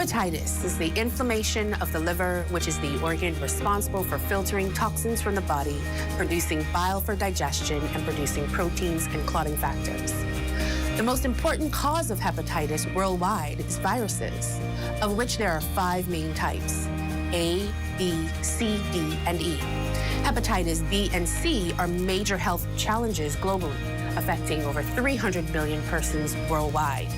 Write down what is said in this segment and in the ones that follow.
Hepatitis is the inflammation of the liver, which is the organ responsible for filtering toxins from the body, producing bile for digestion, and producing proteins and clotting factors. The most important cause of hepatitis worldwide is viruses, of which there are 5 main types: A, B, C, D, and E. Hepatitis B and C are major health challenges globally, affecting over 300 million persons worldwide.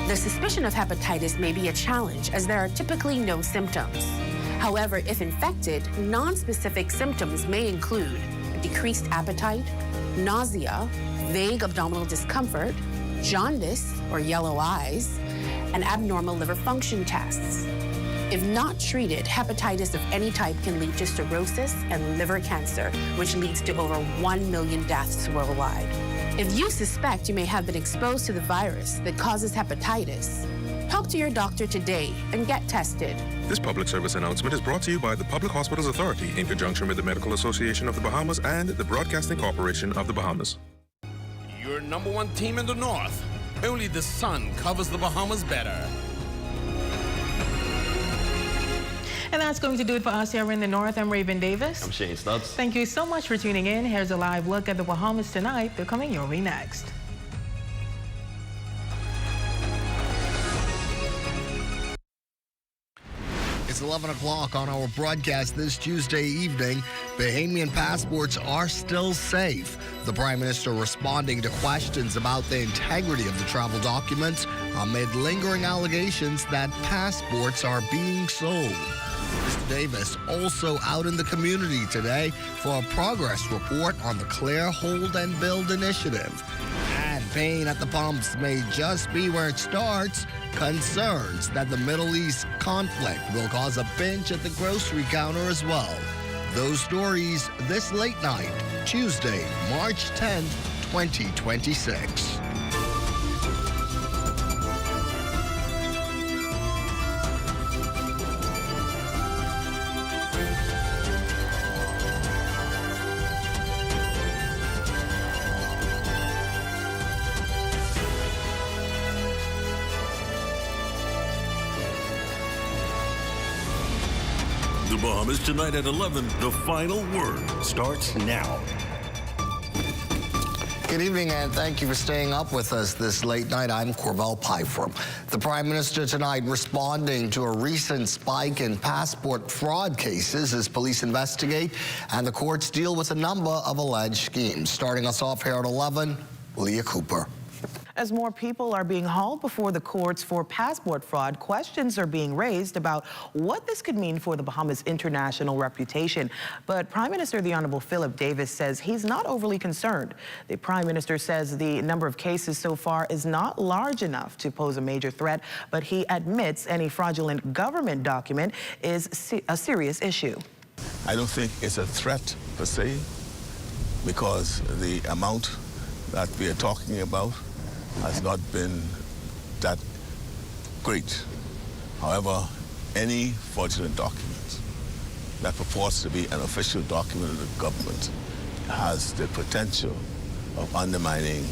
The suspicion of hepatitis may be a challenge, as there are typically no symptoms. However, if infected, non-specific symptoms may include decreased appetite, nausea, vague abdominal discomfort, jaundice or yellow eyes, and abnormal liver function tests. If not treated, hepatitis of any type can lead to cirrhosis and liver cancer, which leads to over 1 million deaths worldwide. If you suspect you may have been exposed to the virus that causes hepatitis, talk to your doctor today and get tested. This public service announcement is brought to you by the Public Hospitals Authority in conjunction with the Medical Association of the Bahamas and the Broadcasting Corporation of the Bahamas. Your #1 team in the North. Only the sun covers the Bahamas better. And that's going to do it for us here in the North. I'm Raven Davis. I'm Shane Stubbs. Thank you so much for tuning in. Here's a live look at the Bahamas tonight. They're coming your way next. It's 11 o'clock on our broadcast this Tuesday evening. Bahamian passports are still safe. The Prime Minister responding to questions about the integrity of the travel documents amid lingering allegations that passports are being sold. Mr. Davis also out in the community today for a progress report on the Clear, Hold, and Build initiative. And pain at the pumps may just be where it starts. Concerns that the Middle East conflict will cause a pinch at the grocery counter as well. Those stories this late night, Tuesday, March 10th, 2026. The Bahamas tonight at 11. The final word starts now. Good evening, and thank you for staying up with us this late night. I'm Corvell Pfeiffer. The Prime Minister tonight responding to a recent spike in passport fraud cases as police investigate and the courts deal with a number of alleged schemes. Starting us off here at 11, Leah Cooper. As more people are being hauled before the courts for passport fraud, questions are being raised about what this could mean for the Bahamas' international reputation. But Prime Minister the Honorable Philip Davis says he's not overly concerned. The Prime Minister says the number of cases so far is not large enough to pose a major threat, but he admits any fraudulent government document is a serious issue. I don't think it's a threat per se, because the amount that we are talking about has not been that great. However, any fraudulent document that purports to be an official document of the government has the potential of undermining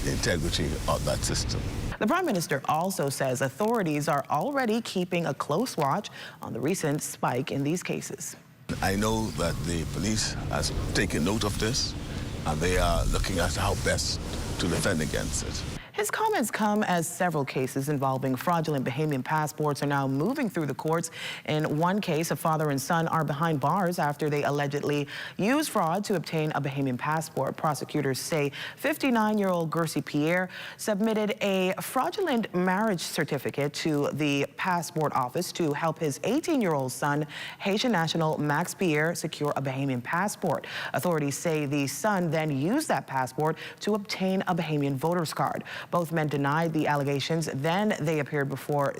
the integrity of that system. The Prime Minister also says authorities are already keeping a close watch on the recent spike in these cases. I know that the police has taken note of this, and they are looking at how best to defend against it. His comments come as several cases involving fraudulent Bahamian passports are now moving through the courts. In one case, a father and son are behind bars after they allegedly used fraud to obtain a Bahamian passport. Prosecutors say 59-year-old Gercy Pierre submitted a fraudulent marriage certificate to the passport office to help his 18-year-old son, Haitian national Max Pierre, secure a Bahamian passport. Authorities say the son then used that passport to obtain a Bahamian voter's card. Both men denied the allegations. When they appeared before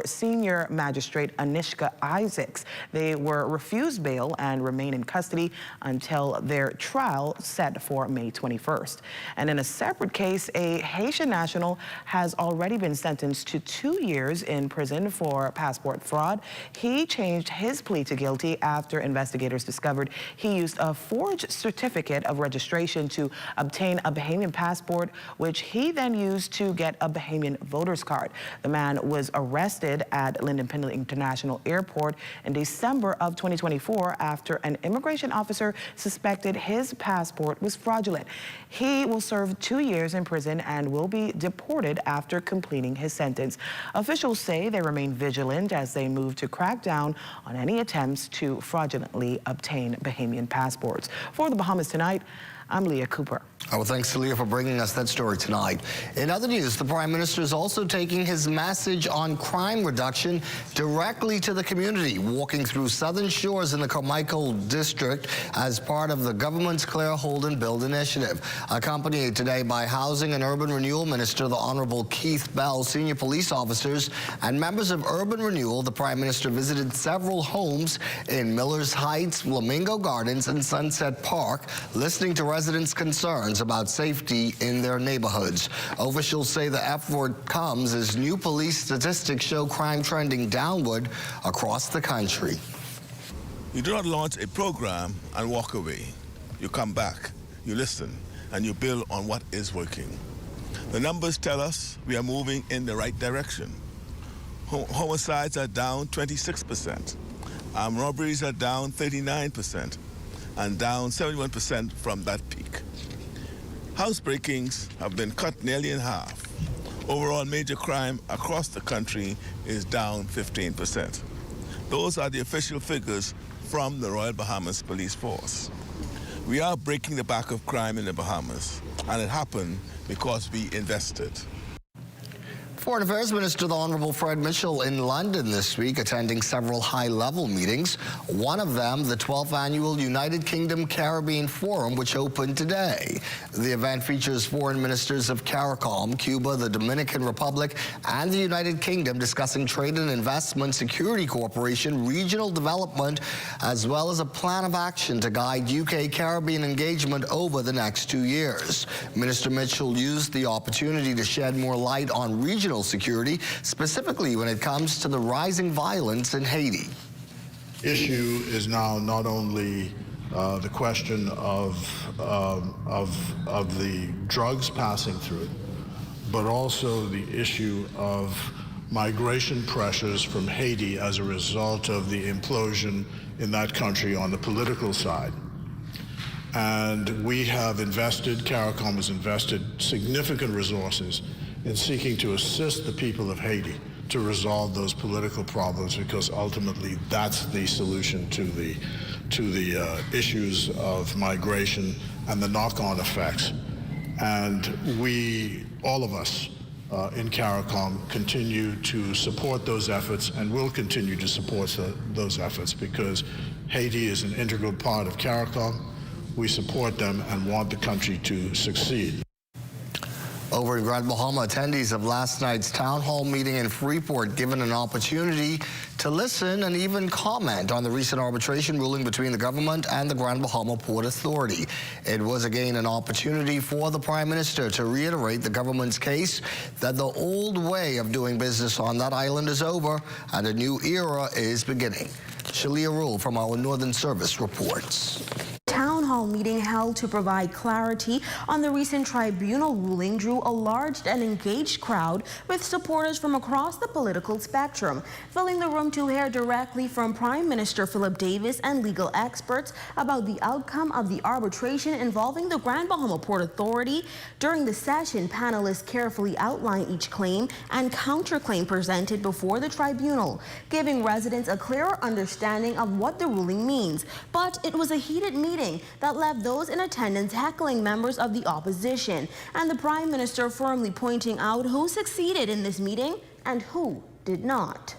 senior magistrate Anishka Isaacs. They were refused bail and remain in custody until their trial set for May 21st. And in a separate case, a Haitian national has already been sentenced to 2 years in prison for passport fraud. He changed his plea to guilty after investigators discovered he used a forged certificate of registration to obtain a Bahamian passport passport, which he then used to get a Bahamian voter's card. The man was arrested at Lynden Pendleton International Airport in December of 2024 after an immigration officer suspected his passport was fraudulent. He will serve 2 years in prison and will be deported after completing his sentence. Officials say they remain vigilant as they move to crack down on any attempts to fraudulently obtain Bahamian passports. For the Bahamas Tonight, I'm Leah Cooper. Well, thanks to Leah for bringing us that story tonight. In other news, the Prime Minister is also taking his message on crime reduction directly to the community, walking through Southern Shores in the Carmichael District as part of the government's Clear, Hold and Build initiative. Accompanied today by Housing and Urban Renewal Minister, the Honorable Keith Bell, senior police officers, and members of Urban Renewal, the Prime Minister visited several homes in Millers Heights, Flamingo Gardens, and Sunset Park, listening to residents' concerns about safety in their neighborhoods. Officials say the effort comes as new police statistics show crime trending downward across the country. You do not launch a program and walk away. You come back, you listen, and you build on what is working. The numbers tell us we are moving in the right direction. Homicides are down 26%. Armed robberies are down 39%, and down 71% from that peak. Housebreakings have been cut nearly in half. Overall major crime across the country is down 15%. Those are the official figures from the Royal Bahamas Police Force. We are breaking the back of crime in the Bahamas, and it happened because we invested. Foreign Affairs Minister, the Honorable Fred Mitchell, in London this week, attending several high-level meetings. One of them, the 12th Annual United Kingdom Caribbean Forum, which opened today. The event features foreign ministers of CARICOM, Cuba, the Dominican Republic, and the United Kingdom discussing trade and investment, security cooperation, regional development, as well as a plan of action to guide UK Caribbean engagement over the next 2 years. Minister Mitchell used the opportunity to shed more light on regional security, specifically when it comes to the rising violence in Haiti. Issue is now not only the question of the drugs passing through, but also the issue of migration pressures from Haiti as a result of the implosion in that country on the political side. And we have invested, CARICOM has invested significant resources in seeking to assist the people of Haiti to resolve those political problems, because ultimately that's the solution to the issues of migration and the knock-on effects. And we, all of us in CARICOM, continue to support those efforts and will continue to support those efforts, because Haiti is an integral part of CARICOM. We support them and want the country to succeed. Over in Grand Bahama, attendees of last night's town hall meeting in Freeport given an opportunity to listen and even comment on the recent arbitration ruling between the government and the Grand Bahama Port Authority. It was again an opportunity for the Prime Minister to reiterate the government's case that the old way of doing business on that island is over and a new era is beginning. Shalia Rule from our Northern Service reports. Town hall meeting held to provide clarity on the recent tribunal ruling drew a large and engaged crowd with supporters from across the political spectrum, filling the room to hear directly from Prime Minister Philip Davis and legal experts about the outcome of the arbitration involving the Grand Bahama Port Authority. During the session, panelists carefully outlined each claim and counterclaim presented before the tribunal, giving residents a clearer understanding of what the ruling means. But it was a heated meeting that left those in attendance heckling members of the opposition, and the Prime Minister firmly pointing out who succeeded in this meeting and who did not.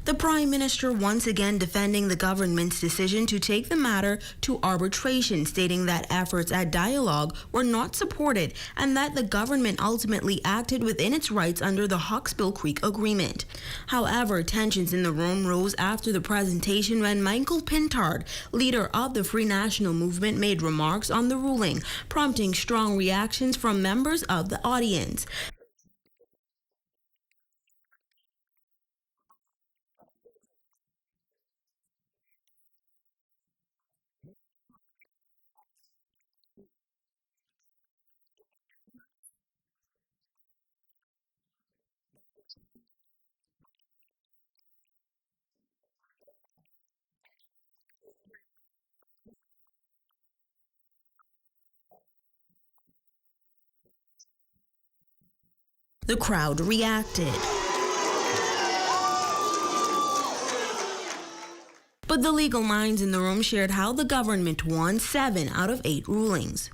The Prime Minister once again defending the government's decision to take the matter to arbitration, stating that efforts at dialogue were not supported and that the government ultimately acted within its rights under the Hawksbill Creek Agreement. However, tensions in the room rose after the presentation when Michael Pintard, leader of the Free National Movement, made remarks on the ruling, prompting strong reactions from members of the audience. The crowd reacted. But the legal minds in the room shared how the government won 7 out of 8 rulings.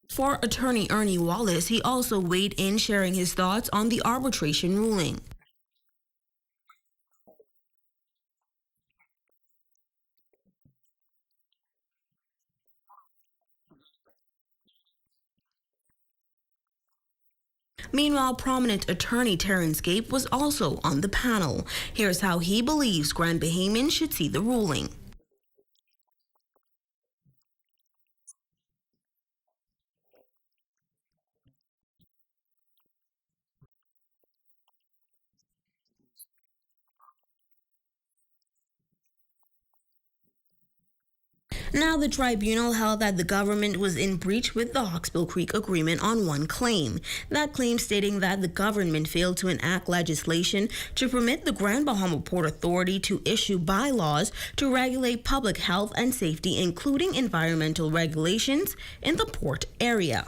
For attorney Ernie Wallace, he also weighed in, sharing his thoughts on the arbitration ruling. Meanwhile, prominent attorney Terrence Gape was also on the panel. Here's how he believes Grand Bahamian should see the ruling. Now, the tribunal held that the government was in breach with the Hawkesbill Creek Agreement on one claim. That claim stating that the government failed to enact legislation to permit the Grand Bahama Port Authority to issue bylaws to regulate public health and safety, including environmental regulations in the port area.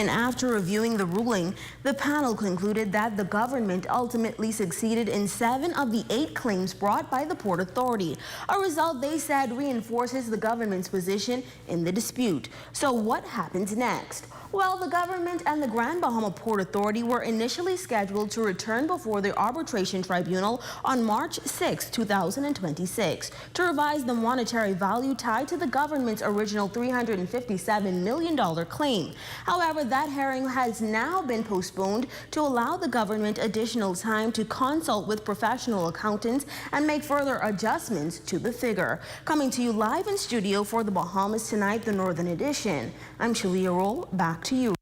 And after reviewing the ruling, the panel concluded that the government ultimately succeeded in 7 of the 8 claims brought by the Port Authority, a result they said reinforces the government's position in the dispute. So what happens next? Well, the government and the Grand Bahama Port Authority were initially scheduled to return before the arbitration tribunal on March 6, 2026, to revise the monetary value tied to the government's original $357 million claim. However, that hearing has now been postponed to allow the government additional time to consult with professional accountants and make further adjustments to the figure. Coming to you live in studio for the Bahamas Tonight, the Northern Edition, I'm Shalia Roll. Back to you.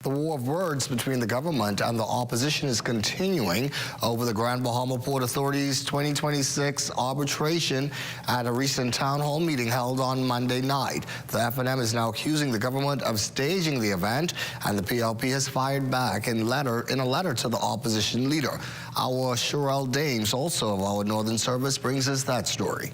The war of words between the government and the opposition is continuing over the Grand Bahama Port Authority's 2026 arbitration at a recent town hall meeting held on Monday night. The FNM is now accusing the government of staging the event, and the PLP has fired back in a letter to the opposition leader. Our Sherelle Dames, also of our Northern Service, brings us that story.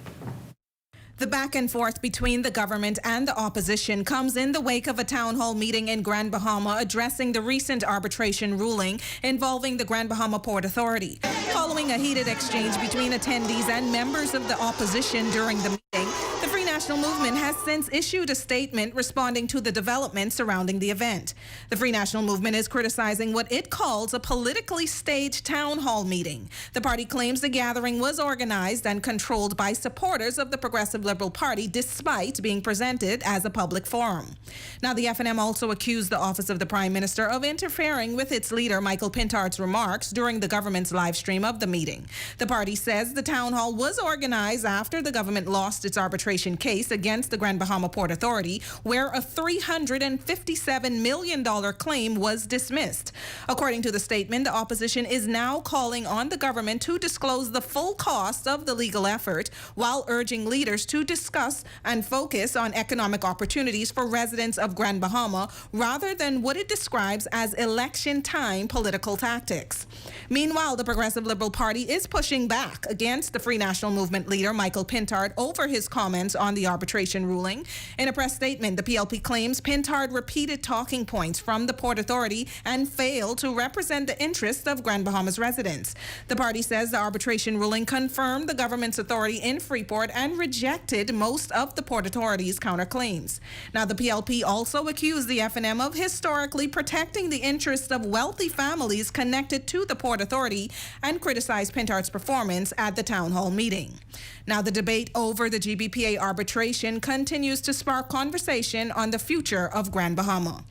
The back and forth between the government and the opposition comes in the wake of a town hall meeting in Grand Bahama addressing the recent arbitration ruling involving the Grand Bahama Port Authority. Following a heated exchange between attendees and members of the opposition during the meeting, the Free National Movement has since issued a statement responding to the developments surrounding the event. The Free National Movement is criticizing what it calls a politically staged town hall meeting. The party claims the gathering was organized and controlled by supporters of the Progressive Liberal Party, despite being presented as a public forum. Now, the FNM also accused the Office of the Prime Minister of interfering with its leader, Michael Pintard's remarks during the government's live stream of the meeting. The party says the town hall was organized after the government lost its arbitration case against the Grand Bahama Port Authority, where a $357 million claim was dismissed. According to the statement, the opposition is now calling on the government to disclose the full cost of the legal effort, while urging leaders to discuss and focus on economic opportunities for residents of Grand Bahama rather than what it describes as election time political tactics. Meanwhile, the Progressive Liberal Party is pushing back against the Free National Movement leader Michael Pintard over his comments on the the arbitration ruling. In a press statement, the PLP claims Pintard repeated talking points from the Port Authority and failed to represent the interests of Grand Bahamas residents. The party says the arbitration ruling confirmed the government's authority in Freeport and rejected most of the Port Authority's counterclaims. Now, the PLP also accused the F&M of historically protecting the interests of wealthy families connected to the Port Authority and criticized Pintard's performance at the town hall meeting. Now, the debate over the GBPA arbitration continues to spark conversation on the future of Grand Bahama.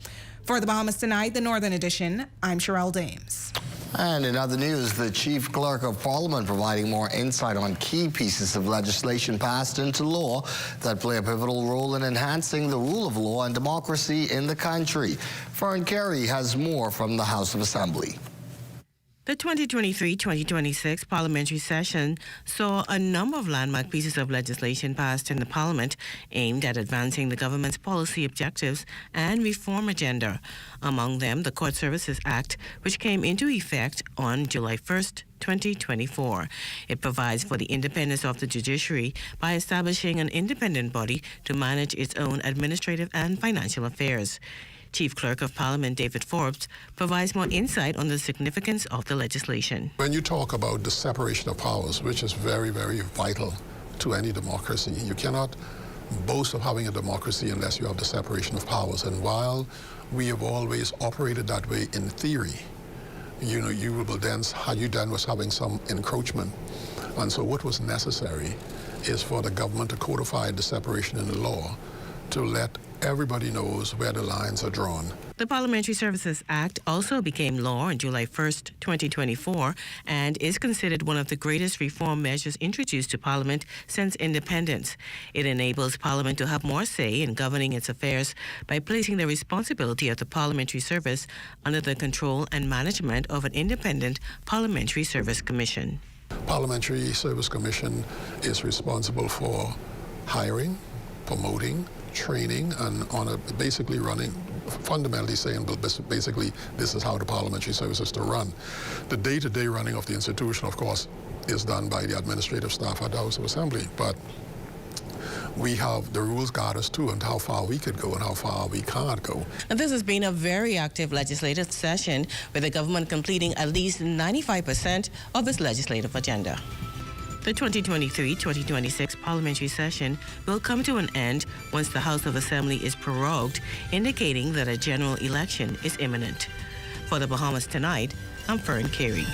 For the Bahamas Tonight, the Northern Edition, I'm Sherelle Dames. And in other news, the Chief Clerk of Parliament providing more insight on key pieces of legislation passed into law that play a pivotal role in enhancing the rule of law and democracy in the country. Fern Carey has more from the House of Assembly. The 2023-2026 parliamentary session saw a number of landmark pieces of legislation passed in the Parliament aimed at advancing the government's policy objectives and reform agenda. Among them, the Court Services Act, which came into effect on July 1st, 2024. It provides for the independence of the judiciary by establishing an independent body to manage its own administrative and financial affairs. Chief Clerk of Parliament David Forbes provides more insight on the significance of the legislation. When you talk about the separation of powers, which is very, very vital to any democracy, you cannot boast of having a democracy unless you have the separation of powers. And while we have always operated that way in theory, you then was having some encroachment. And so what was necessary is for the government to codify the separation in the law to let everybody knows where the lines are drawn. The Parliamentary Services Act also became law on July 1st, 2024, and is considered one of the greatest reform measures introduced to Parliament since independence. It enables Parliament to have more say in governing its affairs by placing the responsibility of the Parliamentary Service under the control and management of an independent Parliamentary Service Commission. Parliamentary Service Commission is responsible for hiring, promoting, training, and basically running, fundamentally saying, basically, this is how the parliamentary service is to run. The day-to-day running of the institution, of course, is done by the administrative staff at the House of Assembly, but we have the rules guide us too, and how far we could go and how far we can't go. And this has been a very active legislative session, with the government completing at least 95% of its legislative agenda. The 2023-2026 parliamentary session will come to an end once the House of Assembly is prorogued, indicating that a general election is imminent. For the Bahamas Tonight, I'm Fern Carey.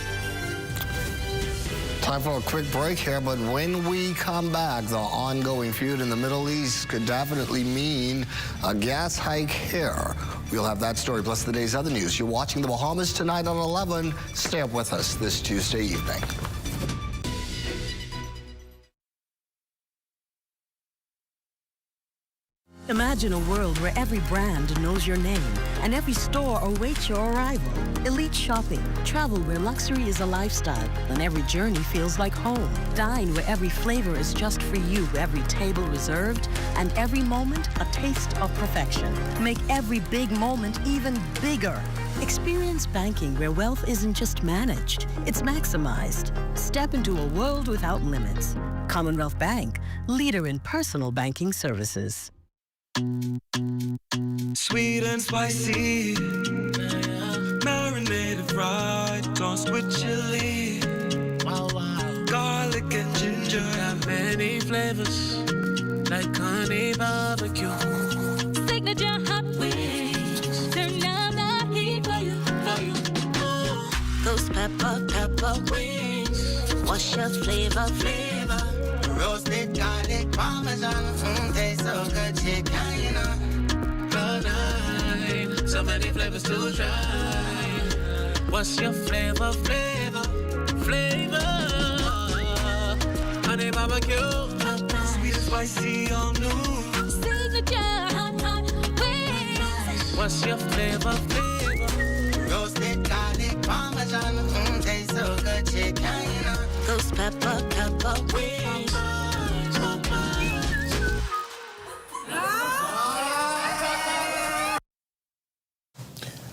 Time for a quick break here, but when we come back, the ongoing feud in the Middle East could definitely mean a gas hike here. We'll have that story plus the day's other news. You're watching the Bahamas Tonight on 11. Stay up with us this Tuesday evening. Imagine a world where every brand knows your name and every store awaits your arrival. Elite shopping, travel where luxury is a lifestyle and every journey feels like home. Dine where every flavor is just for you, every table reserved, and every moment a taste of perfection. Make every big moment even bigger. Experience banking where wealth isn't just managed, it's maximized. Step into a world without limits. Commonwealth Bank, leader in personal banking services. Sweet and spicy, marinated right, tossed with chili. Garlic and ginger, got many flavors, like honey barbecue. Signature hot wings, turn up the heat for you. Those pepper wings, what's your flavor? Roasted garlic parmesan, tastes so good, chicken, you know. So many flavors to try. What's your flavor? Honey barbecue, sweet and spicy, all new. Signature hot wings. What's your flavor? Roasted garlic parmesan, tastes so good, chicken, you know. Those pepper wings.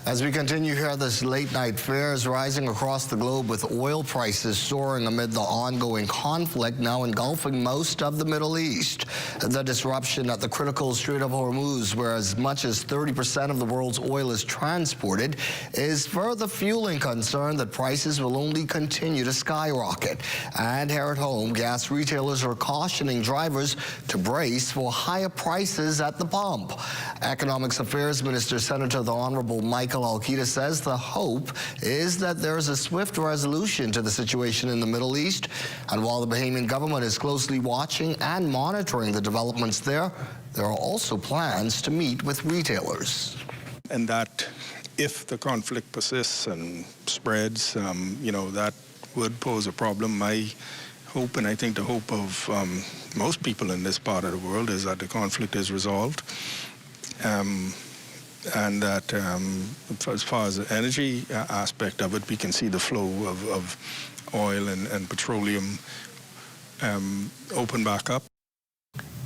As we continue here, this late night fares rising across the globe with oil prices soaring amid the ongoing conflict now engulfing most of the Middle East. The disruption at the critical Strait of Hormuz, where as much as 30% of the world's oil is transported, is further fueling concern that prices will only continue to skyrocket. And here at home, gas retailers are cautioning drivers to brace for higher prices at the pump. Economics Affairs Minister Senator the Honorable Michael Alquita says the hope is that there is a swift resolution to the situation in the Middle East. And while the Bahamian government is closely watching and monitoring the developments there are also plans to meet with retailers. And that if the conflict persists and spreads, that would pose a problem. My hope, and I think the hope of most people in this part of the world, is that the conflict is resolved. And that as far as the energy aspect of it, we can see the flow of oil and petroleum open back up.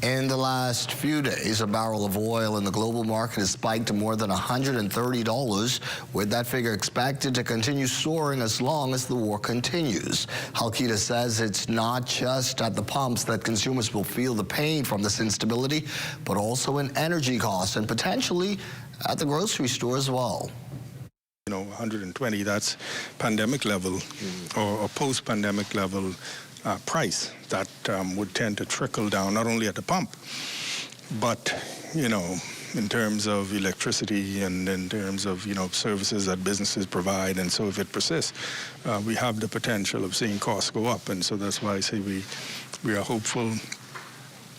In the last few days, a barrel of oil in the global market has spiked to more than $130, with that figure expected to continue soaring as long as the war continues. Alquita says it's not just at the pumps that consumers will feel the pain from this instability, but also in energy costs and potentially at the grocery store as well. 120, that's pandemic level or post-pandemic level price that would tend to trickle down not only at the pump, but, in terms of electricity and in terms of, services that businesses provide. And so if it persists, we have the potential of seeing costs go up. And so that's why I say we are hopeful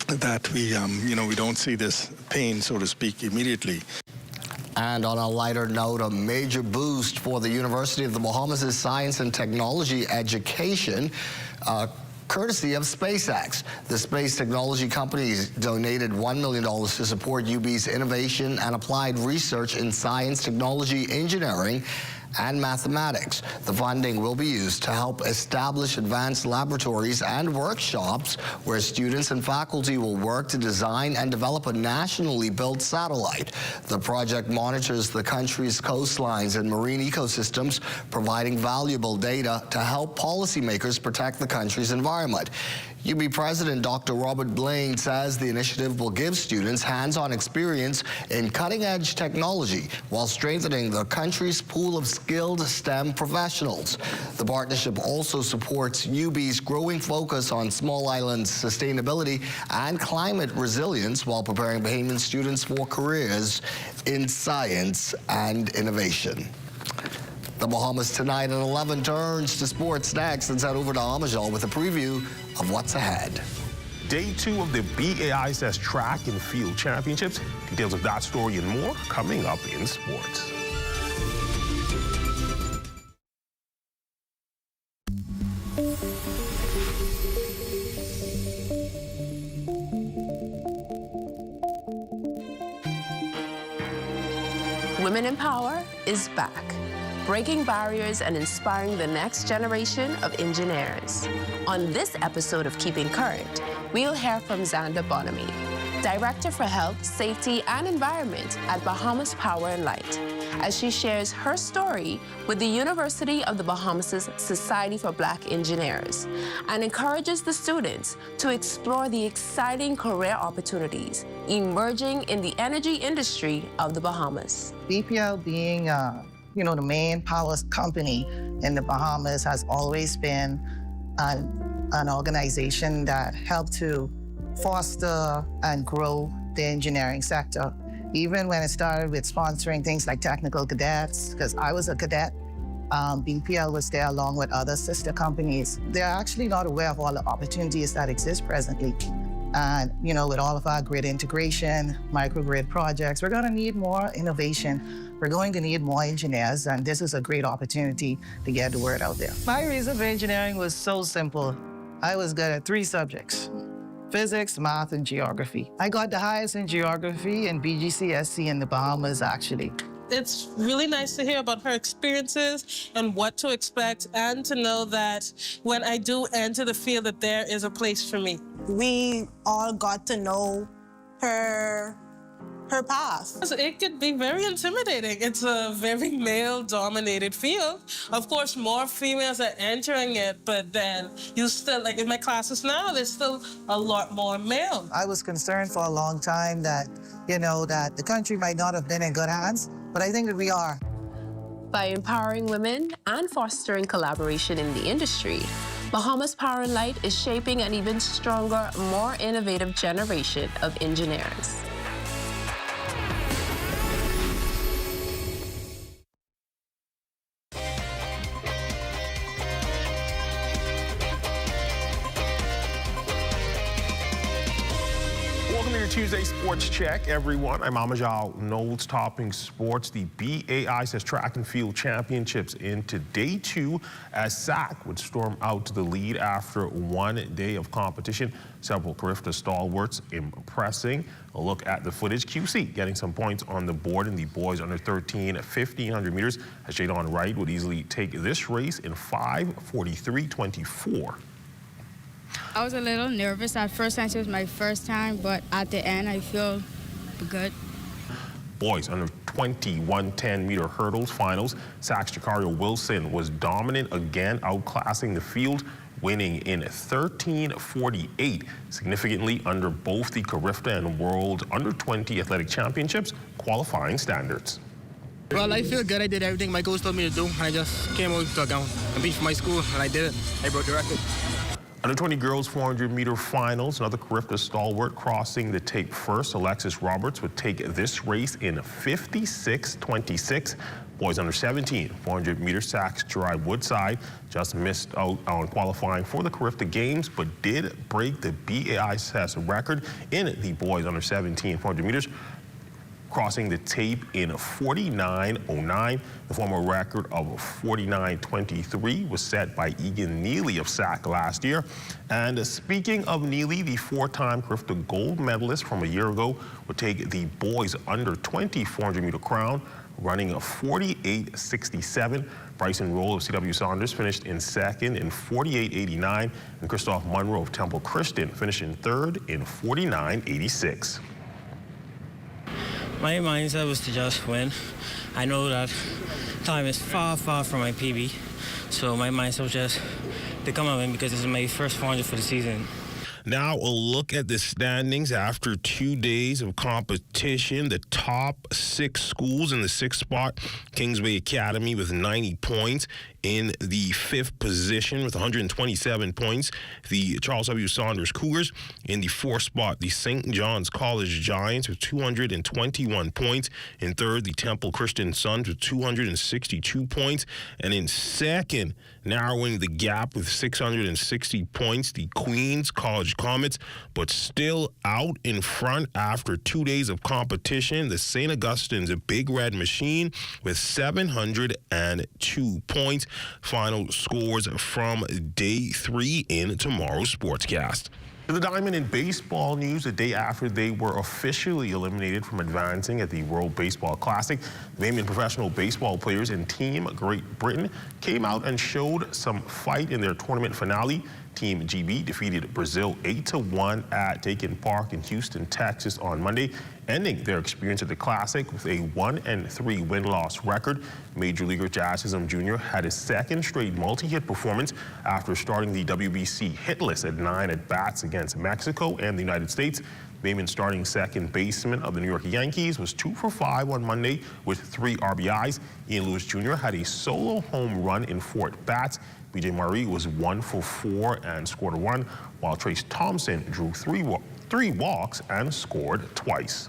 that we don't see this pain, so to speak, immediately. And on a lighter note, a major boost for the University of the Bahamas' science and technology education, courtesy of SpaceX. The space technology company donated $1 million to support UB's innovation and applied research in science, technology, engineering, and mathematics. The funding will be used to help establish advanced laboratories and workshops where students and faculty will work to design and develop a nationally built satellite. The project monitors the country's coastlines and marine ecosystems, providing valuable data to help policymakers protect the country's environment. UB President Dr. Robert Blaine says the initiative will give students hands-on experience in cutting-edge technology while strengthening the country's pool of skilled STEM professionals. The partnership also supports UB's growing focus on small island sustainability and climate resilience while preparing Bahamian students for careers in science and innovation. The Bahamas tonight at 11 turns to sports next. Let's head over to Amajal with a preview of what's ahead. Day 2 of the BAISS Track and Field Championships. Details of that story and more coming up in sports. Women in Power is back, breaking barriers and inspiring the next generation of engineers. On this episode of Keeping Current, we'll hear from Xanda Bonamy, Director for Health, Safety, and Environment at Bahamas Power and Light, as she shares her story with the University of the Bahamas' Society for Black Engineers and encourages the students to explore the exciting career opportunities emerging in the energy industry of the Bahamas. BPL being the main power company in the Bahamas has always been an organization that helped to foster and grow the engineering sector. Even when it started with sponsoring things like technical cadets, because I was a cadet, BPL was there along with other sister companies. They're actually not aware of all the opportunities that exist presently. And, with all of our grid integration, microgrid projects, we're gonna need more innovation. We're going to need more engineers, and this is a great opportunity to get the word out there. My reason for engineering was so simple. I was good at 3 subjects: physics, math, and geography. I got the highest in geography and BGCSE in the Bahamas, actually. It's really nice to hear about her experiences and what to expect, and to know that when I do enter the field that there is a place for me. We all got to know her her path. It could be very intimidating. It's a very male-dominated field. Of course, more females are entering it, but then you still, like in my classes now, there's still a lot more male. I was concerned for a long time that, that the country might not have been in good hands, but I think that we are. By empowering women and fostering collaboration in the industry, Bahamas Power and Light is shaping an even stronger, more innovative generation of engineers. Welcome to your Tuesday Sports Check, everyone. I'm Amajal Knowles, topping sports. The BAI says track and field championships into day 2 as SAC would storm out to the lead after one day of competition. Several Carifta stalwarts impressing. A look at the footage. QC getting some points on the board in the boys under 13 1500 meters as Jadon Wright would easily take this race in 5:43.24. I was a little nervous at first since it was my first time, but at the end I feel good. Boys under 2110 meter hurdles finals. SAC's Jacario Wilson was dominant again, outclassing the field, winning in 13:48, significantly under both the Carifta and World Under 20 Athletic Championships qualifying standards. Well, I feel good. I did everything my coach told me to do. I just came out to compete for my school, and I did it. I broke the record. Under 20 girls 400 meter finals, another Carifta stalwart crossing the tape first. Alexis Roberts would take this race in 56:26. Boys under 17 400 meter SAC's Gerard Woodside just missed out on qualifying for the Carifta Games, but did break the BAISS record in the boys under 17 400 meters, crossing the tape in 49:09. The former record of 49:23 was set by Egan Neely of SAC last year. And speaking of Neely, the 4-time Carifta gold medalist from a year ago would take the boys under 20 400 meter crown, running a 48:67. Bryson Roll of C.W. Saunders finished in second in 48:89, and Christoph Munro of Temple Christian finished in third in 49:86. My mindset was to just win. I know that time is far, far from my PB, so my mindset was just to come and win because this is my first 400 for the season. Now a look at the standings after 2 days of competition. The top 6 schools in the 6th spot, Kingsway Academy with 90 points. In the 5th position with 127 points, the Charles W. Saunders Cougars. In the 4th spot, the St. John's College Giants with 221 points. In 3rd, the Temple Christian Sons with 262 points. And in 2nd, narrowing the gap with 660 points, the Queens College Comets, but still out in front after 2 days of competition, the St. Augustine's Big Red Machine with 702 points. Final scores from day 3 in tomorrow's Sportscast. The Diamond in baseball news, the day after they were officially eliminated from advancing at the World Baseball Classic, the Bahamian professional baseball players and Team Great Britain came out and showed some fight in their tournament finale. Team GB defeated Brazil 8-1 at Dakin Park in Houston, Texas on Monday, ending their experience at the Classic with a 1-3 win-loss record. Major leaguer Jazzism Jr. had his 2nd straight multi-hit performance after starting the WBC hit list at 9 at-bats against Mexico and the United States. Bahamian starting second baseman of the New York Yankees was 2 for 5 on Monday with 3 RBIs. Ian Lewis Jr. had a solo home run in 4 at-bats. BJ Murray was 1 for 4 and scored a run, while Trace Thompson drew 3 walks and scored twice.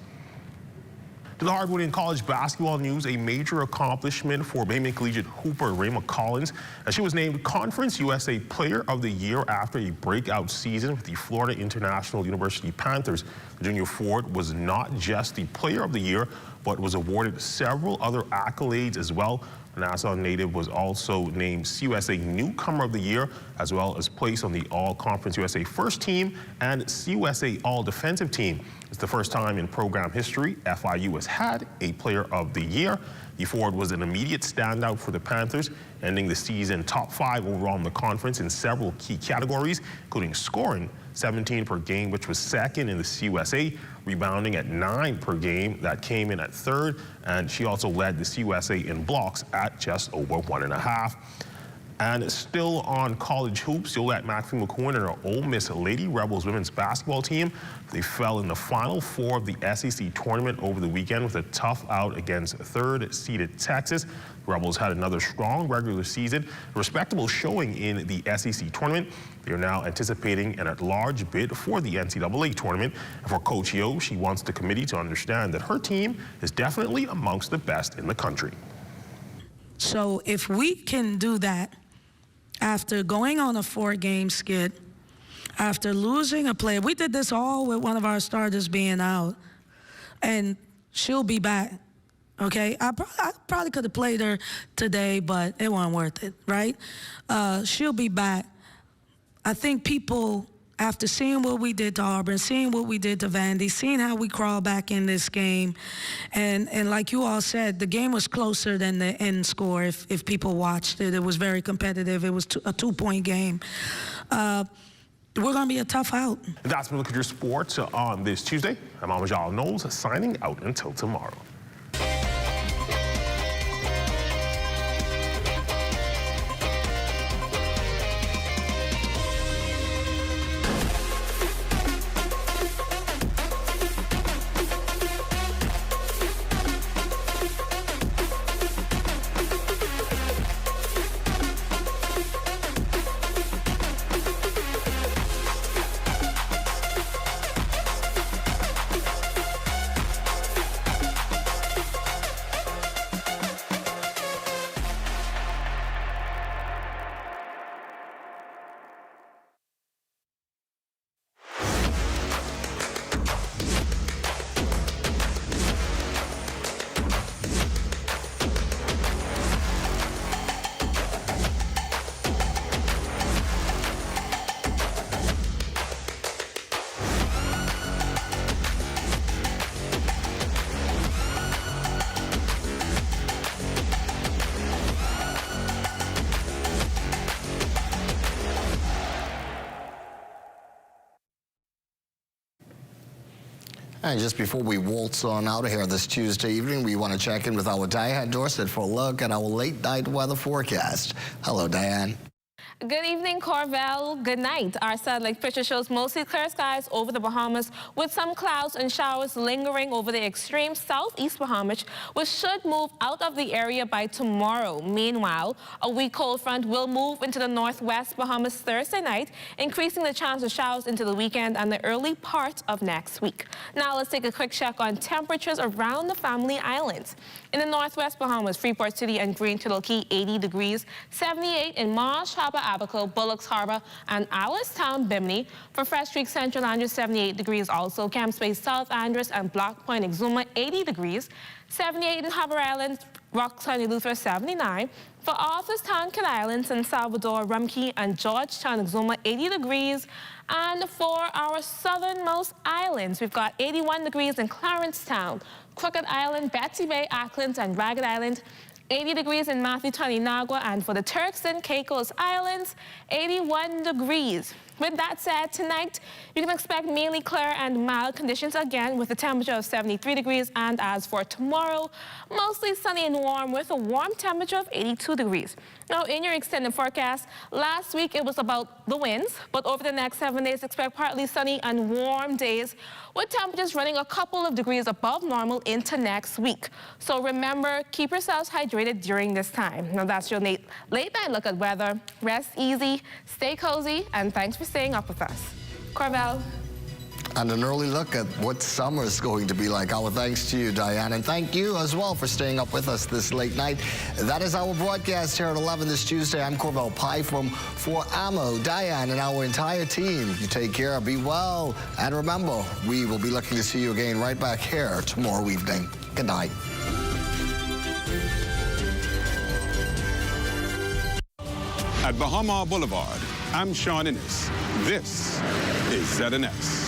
To the hardwood in college basketball news, a major accomplishment for Bahamian Collegiate hooper Rayma Collins, as she was named Conference USA Player of the Year after a breakout season with the Florida International University Panthers. The junior forward was not just the Player of the Year, but was awarded several other accolades as well. The Nassau native was also named CUSA Newcomer of the Year, as well as placed on the All-Conference USA First Team and CUSA All-Defensive Team. It's the first time in program history FIU has had a Player of the Year. The forward was an immediate standout for the Panthers, ending the season top 5 overall in the conference in several key categories, including scoring 17 per game, which was second in the CUSA, rebounding at 9 per game, that came in at third, and she also led the CUSA in blocks at just over 1.5. And still on college hoops, Yolette McPhee-McCowan and her Ole Miss Lady Rebels women's basketball team, they fell in the Final Four of the SEC tournament over the weekend with a tough out against third-seeded Texas. The Rebels had another strong regular season, respectable showing in the SEC tournament. They are now anticipating an at-large bid for the NCAA tournament. And for Coach Yo, she wants the committee to understand that her team is definitely amongst the best in the country. So if we can do that, after going on a 4-game skid, after losing a player, we did this all with one of our starters being out, and she'll be back, okay? I probably could have played her today, but it wasn't worth it, right? She'll be back. I think people, after seeing what we did to Auburn, seeing what we did to Vandy, seeing how we crawled back in this game, and like you all said, the game was closer than the end score. If people watched it, it was very competitive. It was a 2-point game. We're going to be a tough out. That's been a look at your sports on this Tuesday. I'm Amajal Knowles, signing out until tomorrow. And just before we waltz on out of here this Tuesday evening, we want to check in with our Diane Dorset for a look at our late night weather forecast. Hello, Diane. Good evening, Corvell. Good night. Our satellite picture shows mostly clear skies over the Bahamas with some clouds and showers lingering over the extreme southeast Bahamas, which should move out of the area by tomorrow. Meanwhile, a weak cold front will move into the northwest Bahamas Thursday night, increasing the chance of showers into the weekend and the early part of next week. Now let's take a quick check on temperatures around the Family Islands. In the northwest Bahamas, Freeport City and Green Turtle Key, 80 degrees, 78 in Marsh Harbour, Abaco, Bullocks Harbor, and Allenstown, Bimini. For Fresh Creek, Central Andrews, 78 degrees also. Camp Space, South Andrews, and Block Point, Exuma, 80 degrees. 78 in Harbour Island, Rocktown, Eleuthera, 79. For Arthurstown, Kidd Island, San Salvador, Rumkey, and Georgetown, Exuma, 80 degrees. And for our southernmost islands, we've got 81 degrees in Clarencetown, Crooked Island, Betsy Bay, Ackland, and Ragged Island. 80 degrees in Matthew, Inagua, and for the Turks and Caicos Islands, 81 degrees. With that said, tonight you can expect mainly clear and mild conditions again with a temperature of 73 degrees. And as for tomorrow, mostly sunny and warm with a warm temperature of 82 degrees. Now, in your extended forecast, last week it was about the winds, but over the next 7 days, expect partly sunny and warm days with temperatures running a couple of degrees above normal into next week. So remember, keep yourselves hydrated during this time. Now, that's your late night look at weather. Rest easy, stay cozy, and thanks for staying up with us. Corvell. And an early look at what summer is going to be like. Our thanks to you, Diane, and thank you as well for staying up with us this late night. That is our broadcast here at 11 this Tuesday. I'm Corvell Pyfrom for Amo, Diane, and our entire team. You take care, be well, and remember, we will be looking to see you again right back here tomorrow evening. Good night. At Bahama Boulevard, I'm Sean Innes. This is ZNS.